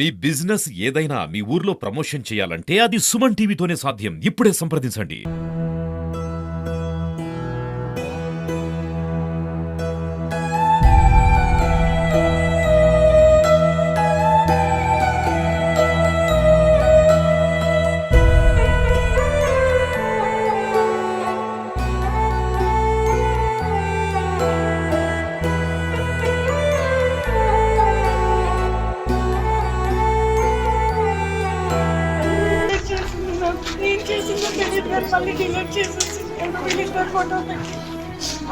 మీ business ఏదైనా మీ ఊర్లో promotion చేయాలంటే అది సుమన్ టీవీతోనే సాధ్యం. ఇప్పుడే సంప్రదించండి. నేను చేసిందో తెలియదు కానీ మళ్ళీ డిలీట్ చేసేసి వీళ్ళిద్దరు ఫోటో పెట్టి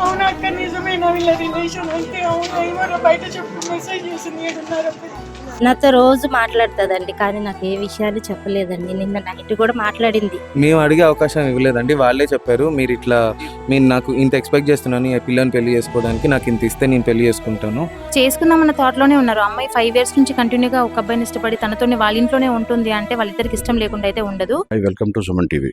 అవునా అక్క నిజమేనా వీళ్ళ రిలేషన్ అంటే అవునా ఏమన్నా బయట చెప్పు మెసేజ్ చేసింది 7:30. నాతో రోజు మాట్లాడుతుందండి, కానీ నాకు ఏ విషయాలు చెప్పలేదండి. నిన్న నైట్ కూడా మాట్లాడింది. మేము అడిగే అవకాశం ఇవ్వలేదండి. వాళ్ళే చెప్పారు, మీరు నాకు ఇంత ఎక్స్పెక్ట్ చేస్తున్నాను ఈ పిల్లని పెళ్లి చేసుకోవడానికి, నాకు ఇంత ఇస్తే నేను పెళ్లి చేసుకుంటాను. చేసుకుందామన్న థాట్లోనే ఉన్నారు. అమ్మాయి 5 years నుంచి కంటిన్యూగా ఒక అబ్బాయిని ఇష్టపడి తనతోనే వాళ్ళ ఇంట్లోనే ఉంటుంది అంటే వాళ్ళిద్దరికి ఇష్టం లేకుండా అయితే ఉండదు. Welcome to Suman TV.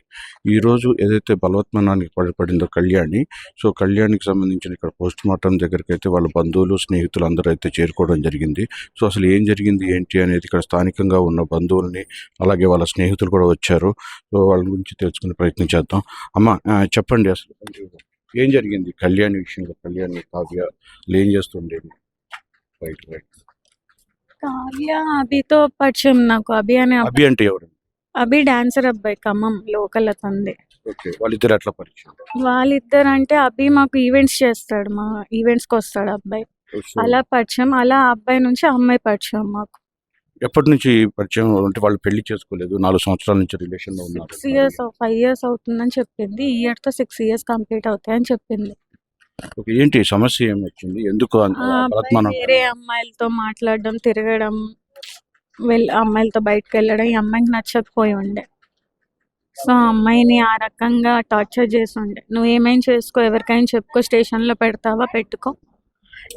ఈరోజు ఏదైతే బలవత్మనానికి పడిపడిందో కళ్యాణి, సో కళ్యాణికి సంబంధించిన ఇక్కడ పోస్ట్ మార్టం దగ్గరికి అయితే వాళ్ళ బంధువులు స్నేహితులు అందరూ అయితే చేరుకోవడం జరిగింది. సో అసలు ఏం జరిగింది ఏంటి అనేది ఇక్కడ స్థానికంగా ఉన్న బంధువుల్ని అలాగే వాళ్ళ స్నేహితులు కూడా వచ్చారు. సో వాళ్ళ గురించి తెలుసుకునే ప్రయత్నం చేద్దాం. అమ్మ చెప్పండి, అసలు ఏం జరిగింది కళ్యాణి విషయంలో? కళ్యాణి కావ్య ఏం చేస్తుండేది? రైట్ కావ్య అభితో పరిచయం నాకు. అభి అంటే ఎవరు? అభి డాన్సర్ అబ్బాయి, ఖమ్మం లోకల్ అతంది. ఓకే, వాళ్ళిద్దరు ఎట్లా పరిచయం? వాళ్ళిద్దరు అంటే అభి మాకు ఈవెంట్స్ చేస్తాడు, మా ఈవెంట్స్కి వస్తాడు అబ్బాయి. అలా పరిచయం, అలా అబ్బాయి నుంచి అమ్మాయి పరిచయం మాకు. ఎప్పటి నుంచి పరిచయం? అంటే వాళ్ళు పెళ్లి చేసుకోలేదు, 4 సంవత్సరాల నుంచి రిలేషన్ లో ఉన్నారు. 5 years అవుతుందని చెప్పింది. ఈ ఇయర్ తో 6 years కంప్లీట్ అవుతాయని చెప్పింది. ఏంటి సమస్య ఏమి వచ్చింది? ఎందుకు వేరే అమ్మాయిలతో మాట్లాడడం, తిరగడం, అమ్మాయిలతో బయటకు వెళ్ళడం ఈ అమ్మాయికి నచ్చకపోయి ఉండే. సో అమ్మాయిని ఆ రకంగా టార్చర్ చేసి ఉండే. నువ్వు ఏమైనా చేసుకో, ఎవరికైనా చెప్పుకో, స్టేషన్లో పెడతావా పెట్టుకో,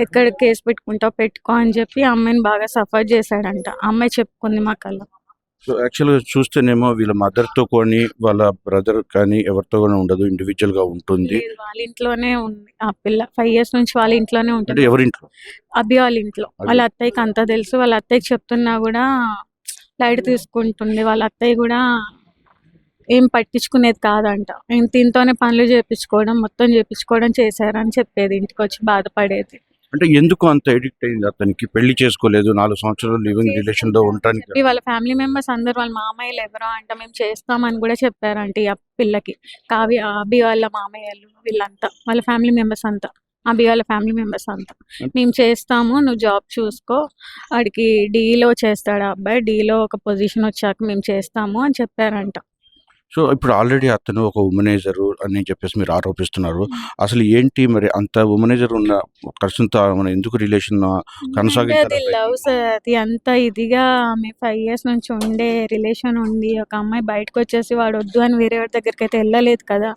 ఎక్కడ కేసు పెట్టుకుంటావు పెట్టుకో అని చెప్పి అమ్మాయిని బాగా సఫర్ చేశాడంట. అమ్మాయి చెప్పుకుంది మాకల్లా. సో యాక్చువల్గా చూస్తేనేమో వీళ్ళ మదర్తో కానీ వాళ్ళ బ్రదర్ కానీ ఎవరితో కానీ ఉండదు, ఇండివిజువల్గా ఉంటుంది. వాళ్ళ ఇంట్లోనే ఉంది ఆ పిల్ల. 5 years నుంచి వాళ్ళ ఇంట్లోనే ఉంటుంది. ఎవరింట్లో? అభి వాళ్ళ ఇంట్లో. వాళ్ళ అత్తయ్యకి అంతా తెలుసు. వాళ్ళ అత్తయ్యకి చెప్తున్నా కూడా లైట్ తీసుకుంటుంది. వాళ్ళ అత్తయ్య కూడా ఏం పట్టించుకునేది కాదంట. దీంతోనే పనులు చేయించుకోవడం, మొత్తం చేయించుకోవడం చేశారని చెప్పేది. ఇంటికి వచ్చి బాధపడేది. అంటే ఎందుకు అంత ఎడిక్ట్ అయింది? అతనికి పెళ్లి చేసుకోలేదు, 4 సంవత్సరాలు లివింగ్ రిలేషన్ లో ఉండడానికి. వాళ్ళ ఫ్యామిలీ మెంబర్స్ అందరు, వాళ్ళ మామయ్యలు ఎవరో అంట మేము చేస్తామని కూడా చెప్పారంట ఈ పిల్లకి. కావ్య అభి వాళ్ళ మామయ్యలు వీళ్ళంతా వాళ్ళ ఫ్యామిలీ మెంబర్స్ అంతా, అభి వాళ్ళ ఫ్యామిలీ మెంబర్స్ అంతా మేము చేస్తాము, నువ్వు జాబ్ చూసుకో, వాడికి డీలో చేస్తాడు ఆ అబ్బాయి, డీలో ఒక పొజిషన్ వచ్చాక మేము చేస్తాము అని చెప్పారంట. సో ఇప్పుడు ఆల్రెడీ అతను ఒక ఉమనైజర్ అని చెప్పేసి మీరు ఆరోపిస్తున్నారు. అసలు ఏంటి మరి అంత ఉమనైజర్ ఉన్న పర్సన్తో మనం ఎందుకు రిలేషన్ కొనసాగించాలి? లవ్స్ అది అంత ఇదిగా ఆమె 5 years నుంచి ఉండే రిలేషన్ ఉంది. ఒక అమ్మాయి బయటకు వచ్చేసి వాడు వద్దు అని వేరే వాడి దగ్గరికి అయితే వెళ్ళలేదు కదా.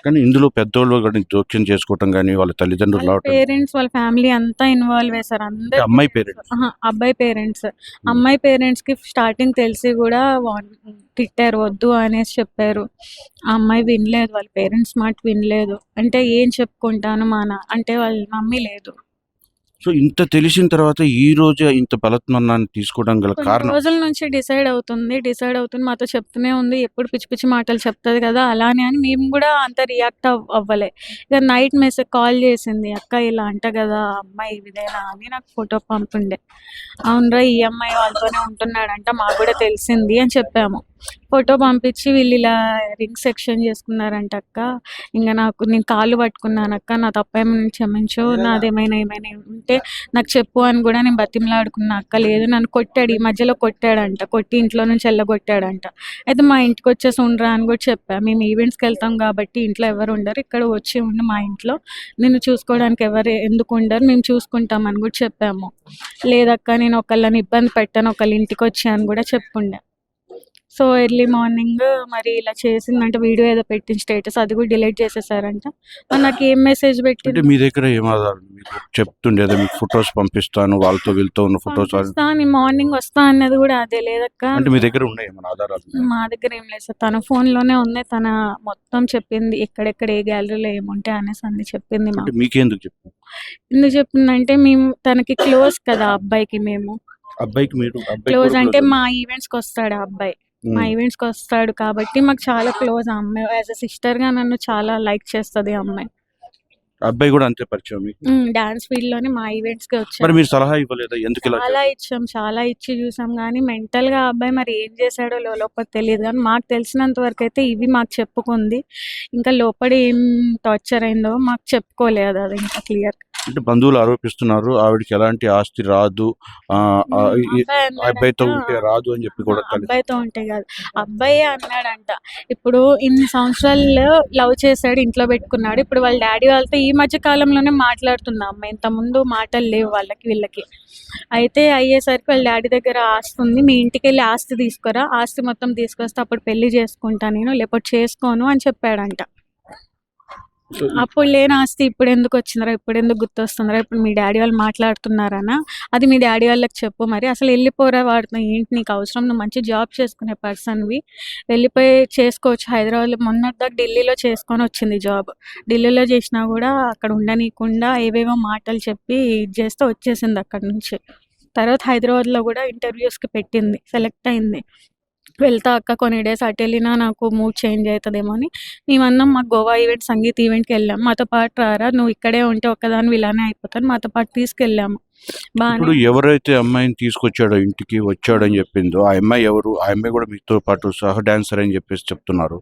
కానీ ఇందులో పెద్దోళ్ళు కానీ జోక్యం చేసుకోవటం కానీ వాళ్ళ తల్లిదండ్రులు పేరెంట్స్ వాళ్ళ ఫ్యామిలీ అంతా ఇన్వాల్వ్ అయ్యారు. అందరూ అమ్మాయి పేరెంట్స్, అబ్బాయి పేరెంట్స్. అమ్మాయి పేరెంట్స్ కి స్టార్టింగ్ తెలిసి కూడా తిట్టారు, వద్దు అనేసి చెప్పారు. ఆ అమ్మాయి వినలేదు, వాళ్ళ పేరెంట్స్ మాట వినలేదు. అంటే ఏం చెప్పుకుంటాను అంటే వాళ్ళ మమ్మీ లేదు. సో ఇంత తెలిసిన తర్వాత ఈ రోజు ఇంత బలత్మన్నాన్ని తీసుకోవడం గల కారణం? రోజుల నుంచి డిసైడ్ అవుతుంది మాతో చెప్తూనే ఉంది. ఎప్పుడు పిచ్చి పిచ్చి మాటలు చెప్తుంది కదా అలానే అని మేము కూడా అంత రియాక్ట్ అవ్వలే. ఇక నైట్ కాల్ చేసింది, అక్క ఇలా అంట కదా అమ్మాయి ఇదేనా అని. నాకు ఫోటో పంపిండే. అవునరా ఈ అమ్మాయి వాళ్ళతోనే ఉంటున్నాడంట, మాకు కూడా తెలిసింది అని చెప్పాము. ఫోటో పంపించి వీళ్ళు ఇలా రింగ్ సెక్షన్ చేసుకున్నారంట అక్క, ఇంకా నేను కాళ్ళు పట్టుకున్నాను అక్క, నా తప్పేమైనా క్షమించు, నాదేమైనా ఉంటే నాకు చెప్పు అని కూడా నేను బతిమలాడుకున్నా అక్క. లేదు నన్ను కొట్టాడు, ఈ మధ్యలో కొట్టాడంట, కొట్టి ఇంట్లో నుంచి వెళ్ళగొట్టాడంట. అయితే మా ఇంటికి వచ్చేసి ఉండరా అని కూడా చెప్పా. మేము ఈవెంట్స్కి వెళ్తాం కాబట్టి ఇంట్లో ఎవరు ఉండరు, ఇక్కడ వచ్చి ఉండి మా ఇంట్లో నిన్ను చూసుకోవడానికి ఎవరు ఎందుకు ఉండరు, మేము చూసుకుంటామని కూడా చెప్పాము. లేదక్క నేను ఒకళ్ళని ఇబ్బంది పెట్టాను, ఒకళ్ళ ఇంటికి వచ్చాను కూడా చెప్పుండే. సో ఎర్లీ మార్నింగ్ మరి ఇలా చేసిందంటే వీడియో ఏదో పెట్టిన స్టేటస్, అది కూడా డిలీట్ చేసేసారంట. నాకు ఏం మెసేజ్ పెట్టింది? మీ దగ్గర ఏం ఆధారం? చెప్తుండేదా మీకు ఫొటోస్ పంపిస్తాను వాళ్ళతో వీళ్ళతో ఉన్న ఫొటోస్? మార్నింగ్ వస్తా అన్నది కూడా అదే. లేదక్క అంటే మీ దగ్గర ఉన్నాయి ఏమైనా ఆధారాలు? మా దగ్గర ఏం లేదు సార్, తన ఫోన్లోనే ఉంది. తన మొత్తం చెప్పింది, ఎక్కడెక్కడ ఏ గ్యాలరీలో ఏముంటాయి అనేసి అన్ని చెప్పింది. మీకెందుకు ఎందుకు చెప్పిందంటే మేము తనకి క్లోజ్ కదా అబ్బాయికి. మేము అబ్బాయికి మీరు అబ్బాయి క్లోజ్ కూడా అంటే close మా ఈవెంట్స్కి వస్తాడు ఆ అబ్బాయి. ఉమ్. మా ఈవెంట్స్కి వస్తాడు కాబట్టి మాకు చాలా క్లోజ్. ఆ అమ్మాయి యాజ్ అ సిస్టర్గా నన్ను చాలా లైక్ చేస్తుంది ఆ అమ్మాయి. అబ్బాయి కూడా అంతే పరిచయం మీకు. డాన్స్ ఫీల్డ్లోనే మా ఈవెంట్స్కి మరి వచ్చాడు. మీరు సలహా ఇవ్వలేదా ఎందుకు ఇలా చాలా ఇచ్చాం, చాలా ఇచ్చి చూసాం కానీ మెంటల్గా ఆ అబ్బాయి మరి ఏం చేశాడో లోపల తెలియదు. కానీ మాకు తెలిసినంత వరకు అయితే ఇవి మాకు చెప్పుకుంది. ఇంకా లోపల ఏం టార్చర్ అయిందో మాకు చెప్పుకోలేదు అది ఇంకా క్లియర్. అంటే బంధువులు ఆరోపిస్తున్నారు ఆవిడకి ఎలాంటి ఆస్తి రాదు, ఈ అబ్బాయితో ఉంటే రాదు అని చెప్పి కూడా అబ్బాయితో ఉంటే కాదు, అబ్బాయి అన్నాడంట. ఇప్పుడు ఇన్ని సంవత్సరాలు లవ్ చేశాడు, ఇంట్లో పెట్టుకున్నాడు. ఇప్పుడు వాళ్ళ డాడీ వాళ్ళతో ఈ మధ్య కాలంలోనే మాట్లాడుతున్నా అమ్మాయి, ఇంత ముందు మాటలు లేవు వాళ్ళకి వీళ్ళకి. అయితే అయ్యేసరికి వాళ్ళ డాడీ దగ్గర ఆస్తి ఉంది, మీ ఇంటికి వెళ్ళి ఆస్తి తీసుకురా, ఆస్తి మొత్తం తీసుకొస్తే అప్పుడు పెళ్లి చేసుకుంటా నేను, లేకపోతే చేసుకోను అని చెప్పాడంట. అప్పుడు లేని ఆస్తి ఇప్పుడు ఎందుకు వచ్చిందిరా, ఇప్పుడు ఎందుకు గుర్తొస్తుందిరా, ఇప్పుడు మీ డాడీ వాళ్ళు మాట్లాడుతున్నారనా, అది మీ డాడీ వాళ్ళకి చెప్పు. మరి అసలు వెళ్ళిపోరా వాడుతున్నావు, ఏంటి నీకు అవసరం, నువ్వు మంచి జాబ్ చేసుకునే పర్సన్వి, వెళ్ళిపోయి చేసుకోవచ్చు. హైదరాబాద్లో మొన్నటిదాకా ఢిల్లీలో చేసుకొని వచ్చింది జాబ్. ఢిల్లీలో చేసినా కూడా అక్కడ ఉండనీయకుండా ఏవేవో మాటలు చెప్పి ఇది చేస్తే వచ్చేసింది అక్కడ నుంచి. తర్వాత హైదరాబాద్లో కూడా ఇంటర్వ్యూస్కి పెట్టింది, సెలెక్ట్ అయింది. వెళ్తా అక్క కొన్ని డేస్ అటు వెళ్ళినా నాకు మూడ్ చేంజ్ అవుతుందేమో అని మేమన్నాం. మాకు గోవా ఈవెంట్, సంగీత్ ఈవెంట్కి వెళ్ళాం, మాతో పాటు రారా, నువ్వు ఇక్కడే ఉంటే ఒక్కదాని ఇలానే అయిపోతాను, మాతో పాటు తీసుకెళ్ళాము. ఇప్పుడు బాగానే ఎవరైతే అమ్మాయిని తీసుకొచ్చాడో ఇంటికి వచ్చాడని చెప్పిందో ఆ అమ్మాయి ఎవరు? ఆ అమ్మాయి కూడా మీతో పాటు సహ డాన్సర్ అని చెప్పేసి చెప్తున్నారు.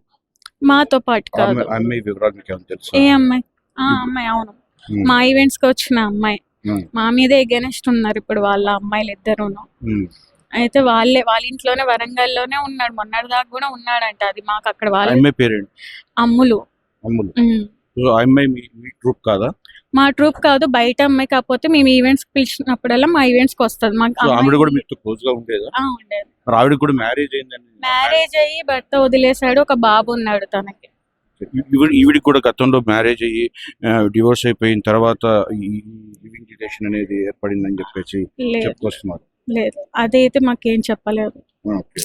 మాతో పాటు కాదు. ఆ అమ్మాయి వివరాలు మీకు ఏమైనా తెలుసా? ఏ అమ్మాయి? ఆ అమ్మాయి అవును, ఉమ్, మా ఈవెంట్స్కి వచ్చిన అమ్మాయి. ఉమ్, మా మీదే ఎగెనెస్ట్ ఉన్నారు ఇప్పుడు వాళ్ళ అమ్మాయిలు ఇద్దరును. ఉమ్. అయితే వాళ్ళ ఇంట్లోనే వరంగల్లోనే ఉన్నాడు, మొన్నటిదాకా కూడా ఉన్నాడంట. అది మాకు అక్కడ ఆ వాళ్ళ అమ్మాయి పేరేంటి? అమ్ములు. అమ్ములు. ఉమ్. సో ఆ అమ్మాయి మీ ట్రూప్ కాదా? మా ట్రూప్ కాదు, బయట అమ్మాయి. కాకపోతే మేము ఈవెంట్స్కి పిలిచినప్పుడల్లా మా ఈవెంట్స్కి వస్తుంది. మాకు సో ఆవిడ అమ్మాయి కూడా మీతో క్లోజ్ గా ఉండేదా? ఉండేది. మరి ఆవిడకి కూడా మ్యారేజ్ అయిందండి. మ్యారేజ్ అయ్యి భర్త వదిలేశాడు, ఒక బాబు ఉన్నాడు తనకి. ఈవిడికి కూడా గతంలో మ్యారేజ్ అయ్యి డివోర్స్ అయిపోయిన తర్వాత ఈ లివింగ్ రిలేషన్ అనేది ఏర్పడిందని చెప్పేసి లేదు చెప్పుకొస్తున్నారు. లేదు, అదైతే మాకేం చెప్పలేదు. ఓకే.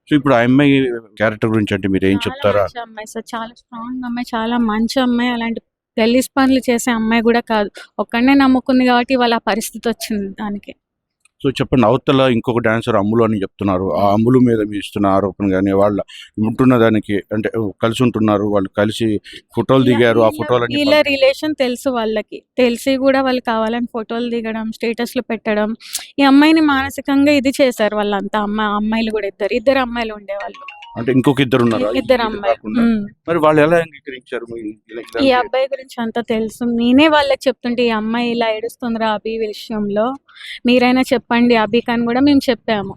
సో ఇప్పుడు ఆ అమ్మాయి క్యారెక్టర్ గురించి అంటే మీరు ఏం చాలా చెప్తారా? మంచి అమ్మాయి సార్, చాలా స్ట్రాంగ్ అమ్మాయి, చాలా మంచి అమ్మాయి. అలాంటి గలీజ్ పనులు చేసే అమ్మాయి కూడా కాదు. ఒక్కడనే నమ్ముకుంది కాబట్టి వాళ్ళ పరిస్థితి వచ్చింది దానికి. సో చెప్పండి, అవతల ఇంకొక డాన్సర్ అమ్ములు అని చెప్తున్నారు. ఆ అమ్ములు మీద మీ ఇస్తున్న ఆరోపణ కానీ వాళ్ళ ఉంటున్న దానికి అంటే కలిసి ఉంటున్నారు, వాళ్ళు కలిసి ఫోటోలు దిగారు, ఆ ఫోటోలన్నీ వీళ్ళ రిలేషన్ తెలుసు వాళ్ళకి, తెలిసి కూడా వాళ్ళు కావాలని ఫోటోలు దిగడం, స్టేటస్లు పెట్టడం, ఈ అమ్మాయిని మానసికంగా ఇది చేశారు వాళ్ళంతా. అమ్మాయిలు కూడా ఇద్దరు అమ్మాయిలు ఉండేవాళ్ళు, అంటే ఇంకొక ఇద్దరు ఉన్నారు. ఇద్దరు అమ్మాయిలు. మరి వాళ్ళు ఎలా అంగీకరించారు? ఈ అబ్బాయి గురించి అంతా తెలుసు, నేనే వాళ్ళకి చెప్తుంటే ఈ అమ్మాయి ఇలా ఏడుస్తుందిరా అభి విషయంలో, మీరైనా చెప్పండి అభికి అని కూడా మేము చెప్పాము.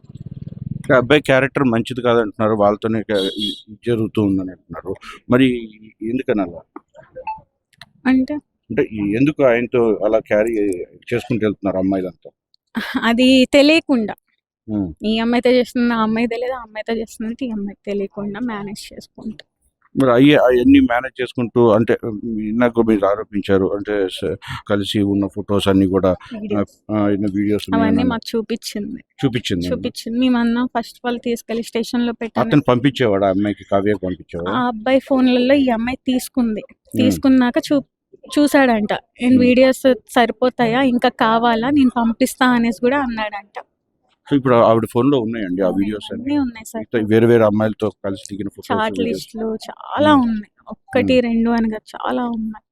అబ్బాయి క్యారెక్టర్ మంచిది కాదంటున్నారు, వాళ్ళతోనే జరుగుతూ ఉందని అంటున్నారు. మరి ఎందుకని అలా అంటే అంటే ఎందుకు ఆయనతో అలా క్యారీ చేసుకుంటూ వెళ్తున్నారు అమ్మాయిలంతా? అది తెలియకుండా, ఈ అమ్మాయితో చేస్తున్న ఆ అమ్మాయి తెలియదు, ఆ అమ్మాయితో చేస్తున్నట్టు ఈ అమ్మాయికి తెలియకుండా మేనేజ్ చేసుకుంటా. మరి అవన్నీ మేనేజ్ చేసుకుంటూ అంటే నాకు మీరు ఆరోపించారు అంటే కలిసి ఉన్న ఫొటోస్ అన్ని కూడా వీడియోస్ అవన్నీ మాకు చూపించింది. మేమన్నా ఫస్ట్ ఆఫ్ ఆల్ తీసుకెళ్లి స్టేషన్ లో పెట్టాను. అతను పంపించేవాడు ఆ అమ్మాయికి, కావ్య పంపించేవాడు. ఆ అబ్బాయి ఫోన్లలో ఈ అమ్మాయి తీసుకున్నాక చూసాడంట, నేను వీడియోస్ సరిపోతాయా ఇంకా కావాలా, నేను పంపిస్తా అనేసి కూడా అన్నాడంట. సో ఇప్పుడు ఆవిడ ఫోన్ లో ఉన్నాయండి ఆ వీడియోస్ అన్నీ ఉన్నాయి సార్, వేరే వేరే అమ్మాయిలతో కలిసి దిగిన చాట్ ఫోటోస్. లిస్టులు చాలా ఉన్నాయి, ఒక్కటి రెండు అనగా చాలా ఉన్నాయి.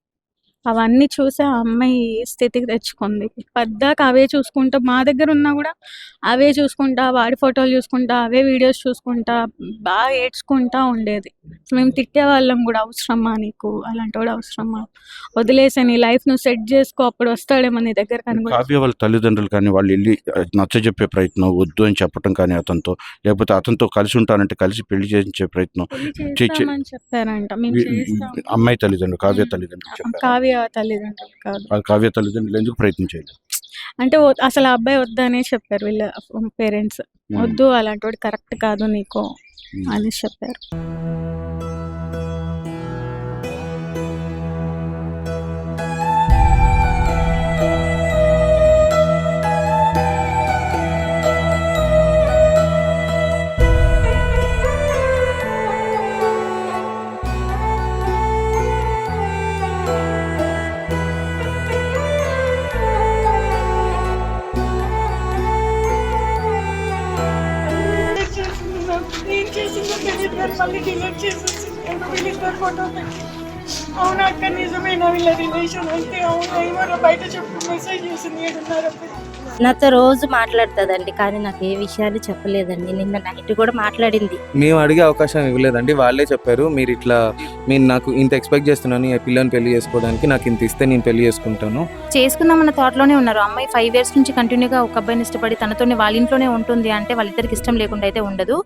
అవన్నీ చూసి ఆ అమ్మాయి స్థితికి తెచ్చుకుంది. పద్దాక అవే చూసుకుంటా, మా దగ్గర ఉన్నా కూడా అవే చూసుకుంటా, వాడి ఫోటోలు చూసుకుంటా, అవే వీడియోస్ చూసుకుంటా, బాగా ఏడ్చుకుంటా ఉండేది. మేము తిట్టేవాళ్ళం కూడా, అవసరమా నీకు అలాంటి వాడు, అవసరమా, వదిలేసే నీ లైఫ్ నువ్వు సెట్ చేసుకో, అప్పుడు వస్తాడేమో నీ దగ్గర. కావ్య వాళ్ళ తల్లిదండ్రులు కానీ వాళ్ళు వెళ్ళి నచ్చజెప్పే ప్రయత్నం, వద్దు అని చెప్పడం కానీ అతనితో, లేకపోతే అతనితో కలిసి ఉంటానంటే కలిసి పెళ్లి చేయించే ప్రయత్నం చెప్పారంట. అమ్మాయి తల్లిదండ్రులు, కావ్య తల్లిదండ్రులు చెప్పారు. కావ్య తల్లిదండ్రులు కాదు, కావ్య తల్లిదండ్రులు ఎందుకు ప్రయత్నించాలి అంటే అసలు ఆ అబ్బాయి వద్దనే చెప్పారు వీళ్ళ పేరెంట్స్, వద్దు అలాంటి వాడు కరెక్ట్ కాదు నీకు అని చెప్పారు. ఏం చేసిందో తెలియదు కానీ మళ్ళీ డిలీట్ చేసేసింది వీళ్ళిద్దరు ఫోటో పెట్టి. అవునా అక్క నిజమేనా వీళ్ళ రిలేషన్ అంటే అవునా ఏమో బయట చెప్పు మెసేజ్ చేసింది 7:30. నాతో రోజు మాట్లాడుతుందండి కానీ నాకు ఏ విషయాలు చెప్పలేదండి. నిన్న నైట్ కూడా మాట్లాడింది. మేము అడిగే అవకాశం ఇవ్వలేదండి, వాళ్ళే చెప్పారు మీరు ఇట్లా మీరు నాకు ఇంత ఎక్స్పెక్ట్ చేస్తున్నాను ఈ పిల్లని పెళ్లి చేసుకోవడానికి, నాకు ఇంత ఇస్తే నేను పెళ్లి చేసుకుంటాను. చేసుకుందామన్న థాట్లోనే ఉన్నారు. అమ్మాయి 5 years నుంచి కంటిన్యూగా ఒక అబ్బాయిని ఇష్టపడి తనతోనే వాళ్ళ ఇంట్లోనే ఉంటుంది అంటే వాళ్ళిద్దరికి ఇష్టం లేకుండా అయితే ఉండదు.